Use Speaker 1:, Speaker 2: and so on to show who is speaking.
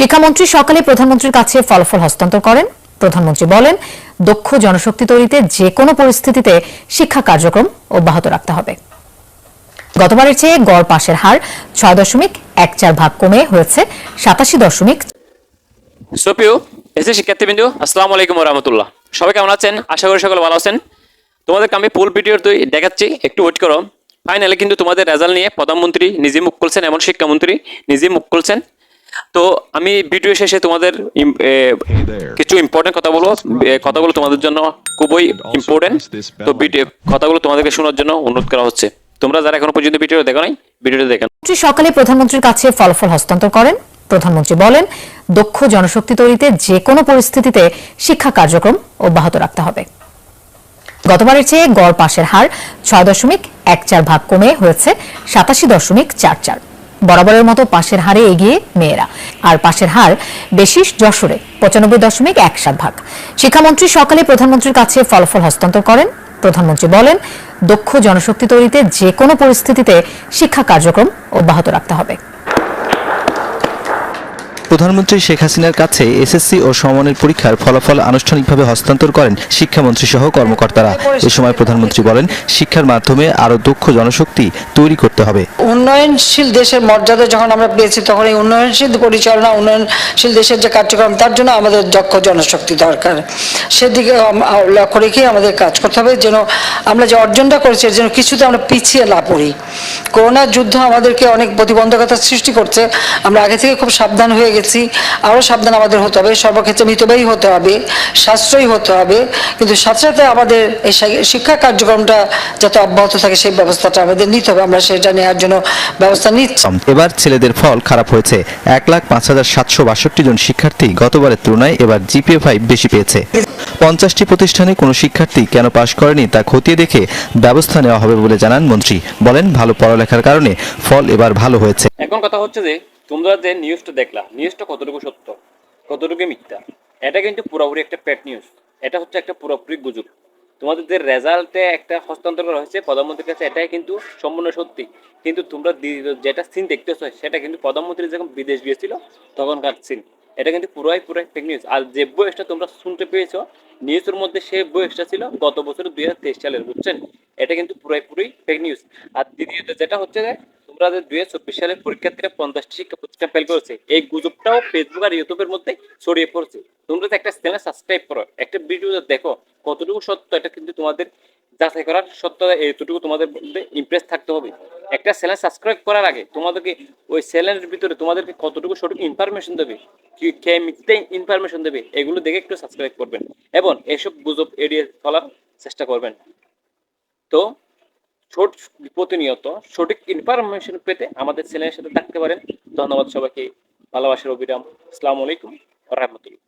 Speaker 1: শিক্ষামন্ত্রী সকালে প্রধানমন্ত্রীর কাছে ফলাফল হস্তান্তর করেন। প্রধানমন্ত্রী বলেন, দক্ষ জনশক্তি তৈরিতে যে কোনো পরিস্থিতিতে শিক্ষা কার্যক্রম অব্যাহত রাখতে হবে। গতবারের চেয়ে গড় পাশের হার ৬.14 কমে হয়েছে ৮৭।
Speaker 2: সুপ্রিয় এসএসসি শিক্ষার্থীবৃন্দ, আসসালামু আলাইকুম ওয়া রাহমাতুল্লাহ। সবাই কেমন আছেন? আশা করি সকলে ভালো আছেন। তোমাদেরকে আমি ফুল ভিডিও দেখাচ্ছি, একটু ওয়েট করো। ফাইনালি কিন্তু তোমাদের রেজাল্ট নিয়ে প্রধানমন্ত্রী নিজে মুখ খুলছেন, এমন শিক্ষামন্ত্রী নিজে মুখ খুলছেন। তো আমি ভিডিও শেষে তোমাদের কিছু ইম্পর্টেন্ট কথাগুলো তোমাদের জন্য খুবই ইম্পর্টেন্ট। তো কথাগুলো তোমাদেরকে শোনার জন্য অনুরোধ করা হচ্ছে। তোমরা যারা এখনো পর্যন্ত ভিডিও দেখো নাই, ভিডিওটা দেখেন।
Speaker 1: সকালে প্রধানমন্ত্রীর কাছে ফলাফল হস্তান্তর করেন। প্রধানমন্ত্রী বলেন, দক্ষ জনশক্তি তৈরিতে যে কোনো পরিস্থিতিতে শিক্ষা কার্যক্রম অব্যাহত রাখতে হবে। গতবারের চেয়ে গড় পাশের হার ৬.14 কমে হয়েছে ৮৭.44। বরাবরের মতো পাশের হারে এগিয়ে মেয়েরা, আর পাশের হার বেশি যশোরে ৯৫.17। শিক্ষামন্ত্রী সকালে প্রধানমন্ত্রীর কাছে ফলাফল হস্তান্তর করেন। প্রধানমন্ত্রী বলেন, দক্ষ জনশক্তি তৈরিতে যে কোনো পরিস্থিতিতে শিক্ষা কার্যক্রম অব্যাহত রাখতে হবে।
Speaker 3: প্রধানমন্ত্রী শেখ হাসিনার কাছে এসএসসি ও সমমানের পরীক্ষার ফলাফল আনুষ্ঠানিকভাবে হস্তান্তর করেন শিক্ষামন্ত্রী সহ কর্মকর্তারা। এ সময় প্রধানমন্ত্রী বলেন, শিক্ষার মাধ্যমে আরো দক্ষ জনশক্তি তৈরি করতে হবে।
Speaker 4: উন্নয়নশীল দেশের মর্যাদা যখন আমরা পেয়েছি, তখন এই উন্নয়নশীল পরিচালনা, উন্নয়নশীল দেশের যে কার্যক্রম, তার জন্য আমাদের দক্ষ জনশক্তি দরকার। সেদিকে লক্ষ্য রেখে আমাদের কাজ করতে হবে, যেন আমরা যে অর্জনটা করেছি যেন কিছুতে আমরা পিছিয়ে না পড়ি। করোনা যুদ্ধ আমাদেরকে অনেক প্রতিবন্ধকতার সৃষ্টি করছে। আমরা আগে থেকে খুব সাবধান হয়ে গেছি, আরো সাবধান আমাদের হতে হবে। সর্বক্ষেত্রে মিতব্যয়ী হতে হবে, সাশ্রয়ী হতে হবে, কিন্তু সাথে সাথে আমাদের এই শিক্ষা কার্যক্রমটা যাতে অব্যাহত থাকে সেই ব্যবস্থাটা আমাদের নিতে হবে। আমরা সেটা নেওয়ার জন্য ব্যবস্থা নিচ্ছি।
Speaker 3: এবার ছেলেদের ফল খারাপ হয়েছে। ১,৫,৭৬২ জন শিক্ষার্থী গতবারের তুলনায় এবার GPA 5 বেশি পেয়েছে। ৫০টি প্রতিষ্ঠানে কোনো শিক্ষার্থী কেন পাশ করেনি তা খতিয়ে দেখে ব্যবস্থা নেওয়া হবে বলে জানান মন্ত্রী। বলেন, ভালো পড়ালেখার কারণে ফল এবার ভালো হয়েছে।
Speaker 2: এখন কথা হচ্ছে যে তোমরা যে নিউজটা দেখলা, নিউজটা কতটুকু সত্য, কতটুকু মিথ্যা, এটা কিন্তু পুরোপুরি একটা পেড নিউজ। এটা হচ্ছে একটা পুরোপুরি গুজব। তোমাদের যে রেজাল্টে একটা হস্তান্তর করা হয়েছে প্রধানমন্ত্রীর কাছে, এটাই কিন্তু সম্পূর্ণ সত্যি। কিন্তু তোমরা যেটা সিন দেখতেছো, সেটা কিন্তু প্রধানমন্ত্রী যখন বিদেশ গিয়েছিল তখনকার সিন। এটা কিন্তু পুরাই ফেক নিউজ। আর যে বয়সটা তোমরা শুনতে পেয়েছো নিউজের মধ্যে, সেই বয়সটা ছিল গত বছর 2023 সালের, বুঝছেন? এটা কিন্তু পুরাই ফেক নিউজ। আর দ্বিতীয়ত যেটা হচ্ছে যে তোমরা যে 2024 সালের পরীক্ষার্থীরা 50টি শিক্ষা প্রতিষ্ঠান ফেল করেছে, এই গুজবটাও ফেসবুক আর ইউটিউবের মধ্যে ছড়িয়ে পড়ছে। তোমরা তো একটা চ্যানেল সাবস্ক্রাইব করো, একটা ভিডিও দেখো কতটুকু সত্য, এটা কিন্তু তোমাদের যাচাই করার সত্যতা এইটুকু তোমাদের মধ্যে ইমপ্রেস থাকতে হবে। একটা চ্যানেল সাবস্ক্রাইব করার আগে তোমাদেরকে ওই চ্যানেলের ভিতরে তোমাদেরকে কতটুকু সঠিক ইনফরমেশন দেবে, কে মিথ্যে ইনফরমেশন দেবে, এগুলো দেখে একটু সাবস্ক্রাইব করবেন এবং এসব গুজব এড়িয়ে চলার চেষ্টা করবেন। তো প্রতিনিয়ত সঠিক ইনফরমেশন পেতে আমাদের চ্যানেলের সাথে থাকতে পারেন। ধন্যবাদ সবাইকে, ভালোবাসার অবিরাম। আসসালামু আলাইকুম ওয়া রাহমাতুল্লাহ।